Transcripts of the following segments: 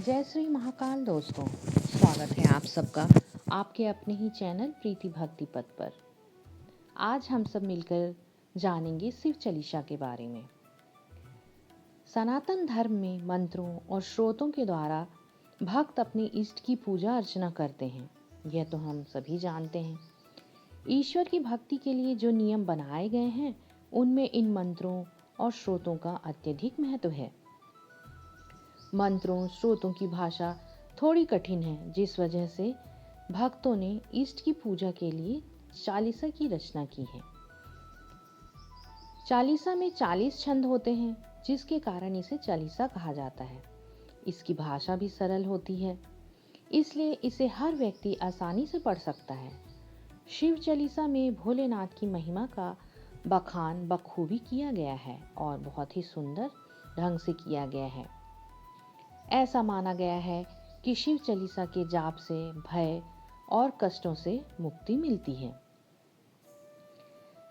जय श्री महाकाल दोस्तों, स्वागत है आप सबका आपके अपने ही चैनल प्रीति भक्ति पथ पर। आज हम सब मिलकर जानेंगे शिव चालीसा के बारे में। सनातन धर्म में मंत्रों और श्रोतों के द्वारा भक्त अपने इष्ट की पूजा अर्चना करते हैं, यह तो हम सभी जानते हैं। ईश्वर की भक्ति के लिए जो नियम बनाए गए हैं उनमें इन मंत्रों और श्रोतों का अत्यधिक महत्व है। मंत्रों श्रोतों की भाषा थोड़ी कठिन है, जिस वजह से भक्तों ने इष्ट की पूजा के लिए चालीसा की रचना की है। चालीसा में 40 छंद होते हैं, जिसके कारण इसे चालीसा कहा जाता है। इसकी भाषा भी सरल होती है, इसलिए इसे हर व्यक्ति आसानी से पढ़ सकता है। शिव चालीसा में भोलेनाथ की महिमा का बखान बखूबी किया गया है और बहुत ही सुंदर ढंग से किया गया है। ऐसा माना गया है कि शिव चालीसा के जाप से भय और कष्टों से मुक्ति मिलती है।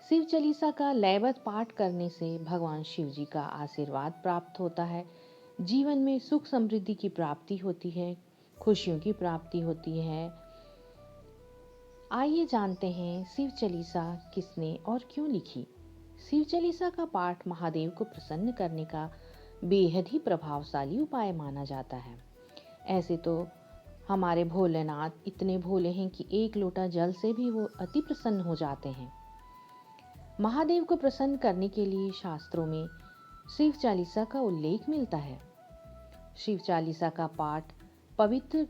शिव चालीसा का लयबद्ध पाठ करने से भगवान शिव जी का आशीर्वाद प्राप्त होता है। जीवन में सुख समृद्धि की प्राप्ति होती है, खुशियों की प्राप्ति होती है। आइए जानते हैं शिव चालीसा किसने और क्यों लिखी। शिव चालीसा का पाठ महादेव को प्रसन्न करने का बेहद ही प्रभावशाली उपाय माना जाता है। ऐसे तो हमारे भोलेनाथ इतने भोले हैं कि एक लोटा जल से भी वो अति प्रसन्न हो जाते हैं। महादेव को प्रसन्न करने के लिए शास्त्रों में शिव चालीसा का उल्लेख मिलता है। शिव चालीसा का पाठ पवित्र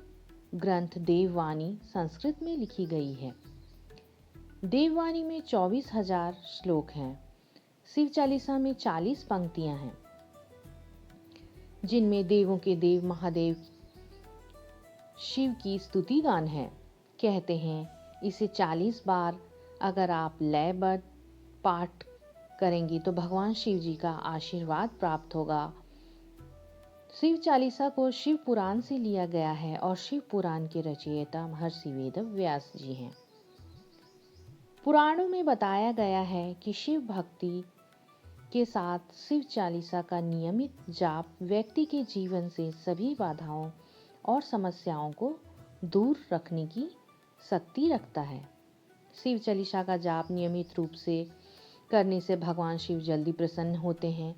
ग्रंथ देववाणी संस्कृत में लिखी गई है। देववाणी में 24,000 श्लोक हैं। शिव चालीसा में 40 पंक्तियां हैं, जिनमें देवों के देव महादेव शिव की स्तुति गान है। कहते हैं इसे 40 बार अगर आप लयबद्ध पाठ करेंगी तो भगवान शिव जी का आशीर्वाद प्राप्त होगा। शिव चालीसा को शिव पुराण से लिया गया है और शिव पुराण के रचयिता महर्षि वेद व्यास जी हैं। पुराणों में बताया गया है कि शिव भक्ति के साथ शिव चालीसा का नियमित जाप व्यक्ति के जीवन से सभी बाधाओं और समस्याओं को दूर रखने की शक्ति रखता है। शिव चालीसा का जाप नियमित रूप से करने से भगवान शिव जल्दी प्रसन्न होते हैं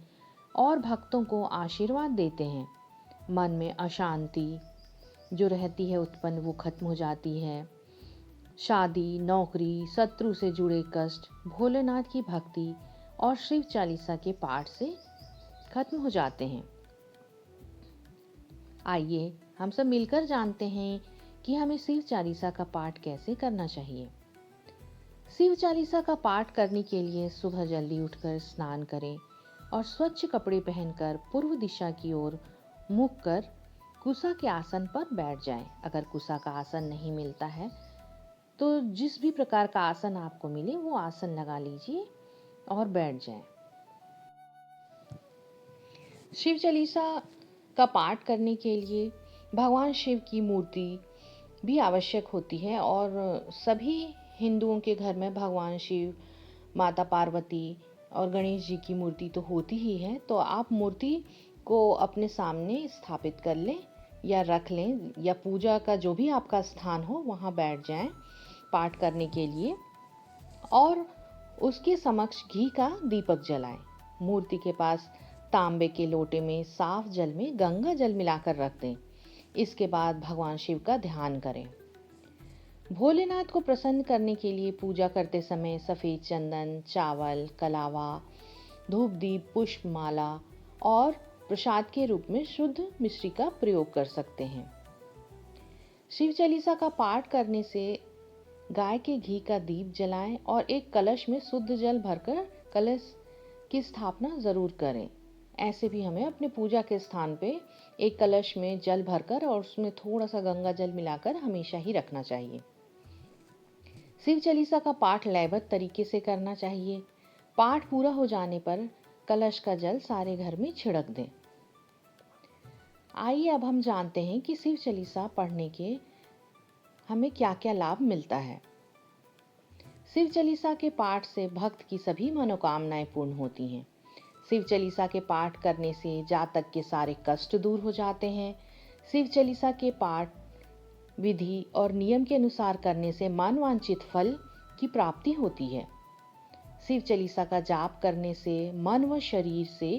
और भक्तों को आशीर्वाद देते हैं। मन में अशांति जो रहती है उत्पन्न वो खत्म हो जाती है। शादी, नौकरी, शत्रु से जुड़े कष्ट भोलेनाथ की भक्ति और शिव चालीसा के पाठ से खत्म हो जाते हैं। आइए हम सब मिलकर जानते हैं कि हमें शिव चालीसा का पाठ कैसे करना चाहिए। शिव चालीसा का पाठ करने के लिए सुबह जल्दी उठकर स्नान करें और स्वच्छ कपड़े पहनकर पूर्व दिशा की ओर मुख कर कुसा के आसन पर बैठ जाएं। अगर कुसा का आसन नहीं मिलता है तो जिस भी प्रकार का आसन आपको मिले वो आसन लगा लीजिए और बैठ जाएं। शिव चालीसा का पाठ करने के लिए भगवान शिव की मूर्ति भी आवश्यक होती है और सभी हिंदुओं के घर में भगवान शिव, माता पार्वती और गणेश जी की मूर्ति तो होती ही है। तो आप मूर्ति को अपने सामने स्थापित कर लें या रख लें, या पूजा का जो भी आपका स्थान हो वहाँ बैठ जाएं पाठ करने के लिए और उसके समक्ष घी का दीपक जलाएं। मूर्ति के पास तांबे के लोटे में साफ जल में गंगा जल मिलाकर रख दें। इसके बाद भगवान शिव का ध्यान करें। भोलेनाथ को प्रसन्न करने के लिए पूजा करते समय सफेद चंदन, चावल, कलावा, धूप दीप, पुष्प माला और प्रसाद के रूप में शुद्ध मिश्री का प्रयोग कर सकते हैं। शिव चालीसा का पाठ करने से गाय के घी का दीप जलाएं और एक कलश में शुद्ध जल भरकर कलश की स्थापना जरूर करें। ऐसे भी हमें अपने पूजा के स्थान पे एक कलश में जल भरकर और उसमें थोड़ा सा गंगा जल मिलाकर हमेशा ही रखना चाहिए। शिव चालीसा का पाठ लयबद्ध तरीके से करना चाहिए। पाठ पूरा हो जाने पर कलश का जल सारे घर में छिड़क दें। आइए अब हम जानते हैं कि शिव चालीसा पढ़ने के हमें क्या क्या लाभ मिलता है। शिव चालीसा के पाठ से भक्त की सभी मनोकामनाएं पूर्ण होती हैं। शिव चालीसा के पाठ करने से जातक के सारे कष्ट दूर हो जाते हैं। शिव चालीसा के पाठ विधि और नियम के अनुसार करने से मनवांछित फल की प्राप्ति होती है। शिव चालीसा का जाप करने से मन व शरीर से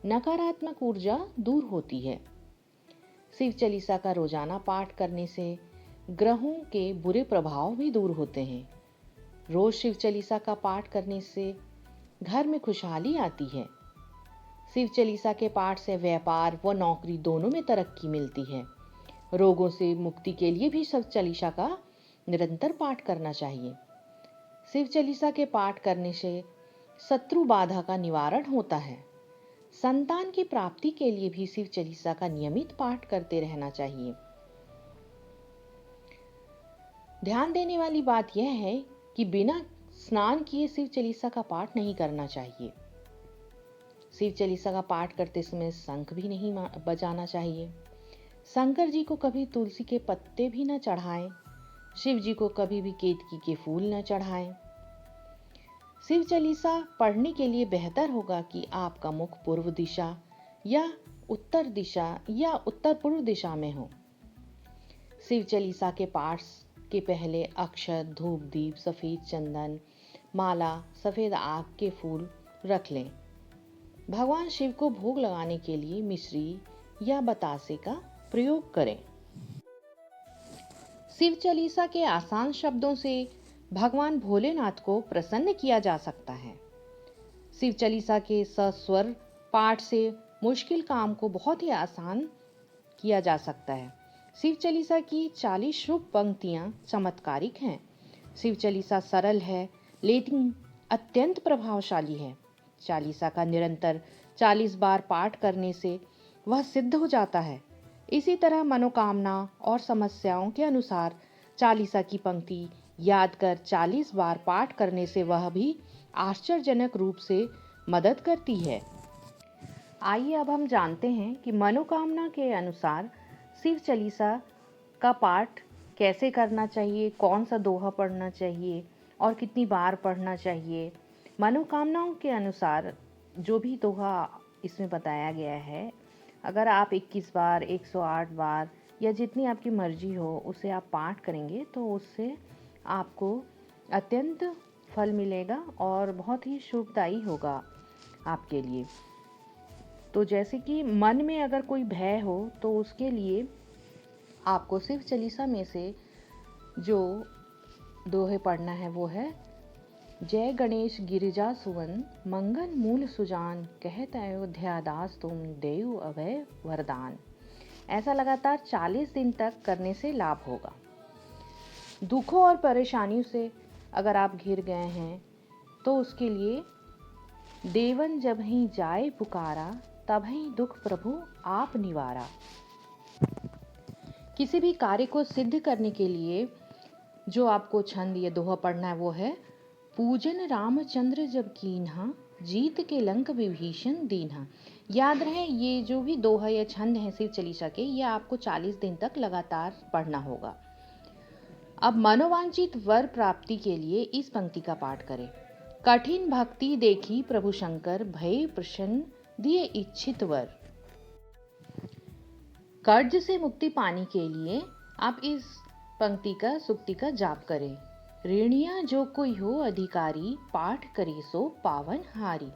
नकारात्मक ऊर्जा दूर होती है। शिव चालीसा का रोजाना पाठ करने से ग्रहों के बुरे प्रभाव भी दूर होते हैं। रोज शिव चालीसा का पाठ करने से घर में खुशहाली आती है। शिव चालीसा के पाठ से व्यापार व नौकरी दोनों में तरक्की मिलती है। रोगों से मुक्ति के लिए भी शिव चालीसा का निरंतर पाठ करना चाहिए। शिव चालीसा के पाठ करने से शत्रु बाधा का निवारण होता है। संतान की प्राप्ति के लिए भी शिव चालीसा का नियमित पाठ करते रहना चाहिए। ध्यान देने वाली बात यह है कि बिना स्नान किए शिव चालीसा का पाठ नहीं करना चाहिए। शिव चालीसा का पाठ करते समय शंख भी नहीं बजाना चाहिए। शंकर जी को कभी तुलसी के पत्ते भी न चढ़ाएं। शिव जी को कभी भी केतकी के फूल न चढ़ाएं। शिव चालीसा पढ़ने के लिए बेहतर होगा कि आपका मुख पूर्व दिशा या उत्तर दिशा या उत्तर पूर्व दिशा में हो। शिव चालीसा के पाठ के पहले अक्षत, धूप दीप, सफेद चंदन, माला, सफेद आग के फूल रख लें। भगवान शिव को भोग लगाने के लिए मिश्री या बतासे का प्रयोग करें। शिव चालीसा के आसान शब्दों से भगवान भोलेनाथ को प्रसन्न किया जा सकता है। शिव चालीसा के सस्वर पाठ से मुश्किल काम को बहुत ही आसान किया जा सकता है। शिव चालीसा की 40 शुभ पंक्तियां चमत्कारिक हैं। शिव चालीसा सरल है लेकिन अत्यंत प्रभावशाली है। चालीसा का निरंतर 40 बार पाठ करने से वह सिद्ध हो जाता है। इसी तरह मनोकामना और समस्याओं के अनुसार चालीसा की पंक्ति याद कर 40 बार पाठ करने से वह भी आश्चर्यजनक रूप से मदद करती है। आइए अब हम जानते हैं कि मनोकामना के अनुसार शिव चालीसा का पाठ कैसे करना चाहिए, कौन सा दोहा पढ़ना चाहिए और कितनी बार पढ़ना चाहिए। मनोकामनाओं के अनुसार जो भी दोहा इसमें बताया गया है, अगर आप 21 बार, 108 बार या जितनी आपकी मर्जी हो उसे आप पाठ करेंगे तो उससे आपको अत्यंत फल मिलेगा और बहुत ही शुभदायी होगा आपके लिए। तो जैसे कि मन में अगर कोई भय हो तो उसके लिए आपको शिव चालीसा में से जो दोहे पढ़ना है वो है, जय गणेश गिरिजा सुवन, मंगल मूल सुजान, कहत अयोध्या दास तुम, देव अभय वरदान। ऐसा लगातार 40 दिन तक करने से लाभ होगा। दुखों और परेशानियों से अगर आप घिर गए हैं तो उसके लिए, देवन जब ही जाए पुकारा, तब ही दुख प्रभु आप निवारा। किसी भी कार्य को सिद्ध करने के लिए जो आपको छंद या दोहा पढ़ना है वो है, पूजन रामचंद्र जब कीन्हा, जीत के लंक विभीषण दीन्हा। याद रहे ये जो भी दोहा या छंद है शिव चालीसा के, ये आपको 40 दिन तक लगातार पढ़ना होगा। अब मनोवांछित वर प्राप्ति के लिए इस पंक्ति का पाठ करें। कठिन भक्ति देखी प्रभु शंकर, भय प्रसन्न दिए इच्छित वर। कर्ज से मुक्ति पाने के लिए आप इस पंक्ति का सुक्ति का जाप करें। ऋणिया जो कोई हो अधिकारी, पाठ करे सो पावन हारी।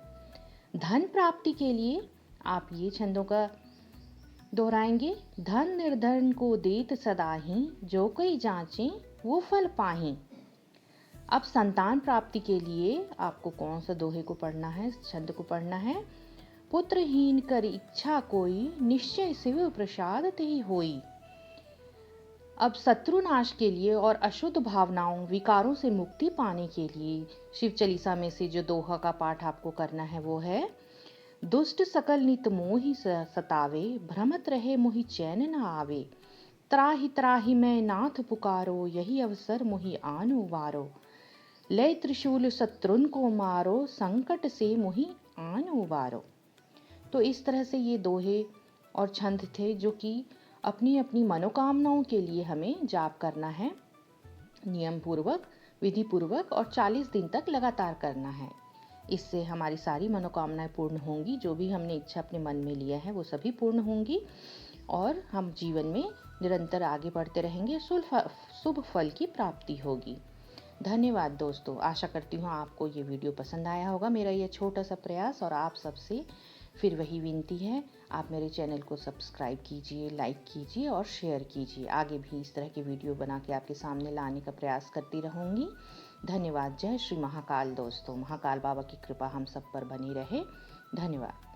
धन प्राप्ति के लिए आप ये छंदों का दोहराएंगे। धन निर्धन को देत सदाही, जो कोई जांचे वो फल पाही। अब संतान प्राप्ति के लिए आपको कौन सा दोहे को पढ़ना है, छंद को पढ़ना है। पुत्रहीन कर इच्छा कोई, निश्चय शिव प्रसाद तेहि होई। अब शत्रु नाश के लिए और अशुद्ध भावनाओं विकारों से मुक्ति पाने के लिए शिव चालीसा में से जो दोहा का पाठ आपको करना है वो है, दुष्ट सकल नित मोहि सतावे, भ्रमत रहे मोहि चैन न आवे। त्राहि त्राहि मैं नाथ पुकारो, यही अवसर मोहि आन उबारो। लय त्रिशूल शत्रुन को मारो, संकट से मोहि आन उबारो। तो इस तरह से ये दोहे और छंद थे जो कि अपनी अपनी मनोकामनाओं के लिए हमें जाप करना है, नियम पूर्वक, विधि पूर्वक और 40 दिन तक लगातार करना है। इससे हमारी सारी मनोकामनाएं पूर्ण होंगी। जो भी हमने इच्छा अपने मन में लिया है वो सभी पूर्ण होंगी और हम जीवन में निरंतर आगे बढ़ते रहेंगे, शुभ फल की प्राप्ति होगी। धन्यवाद दोस्तों। आशा करती हूँ आपको ये वीडियो पसंद आया होगा, मेरा ये छोटा सा प्रयास। और आप सबसे फिर वही विनती है, आप मेरे चैनल को सब्सक्राइब कीजिए, लाइक कीजिए और शेयर कीजिए। आगे भी इस तरह की वीडियो बना के आपके सामने लाने का प्रयास करती रहूँगी। धन्यवाद। जय श्री महाकाल दोस्तों। महाकाल बाबा की कृपा हम सब पर बनी रहे। धन्यवाद।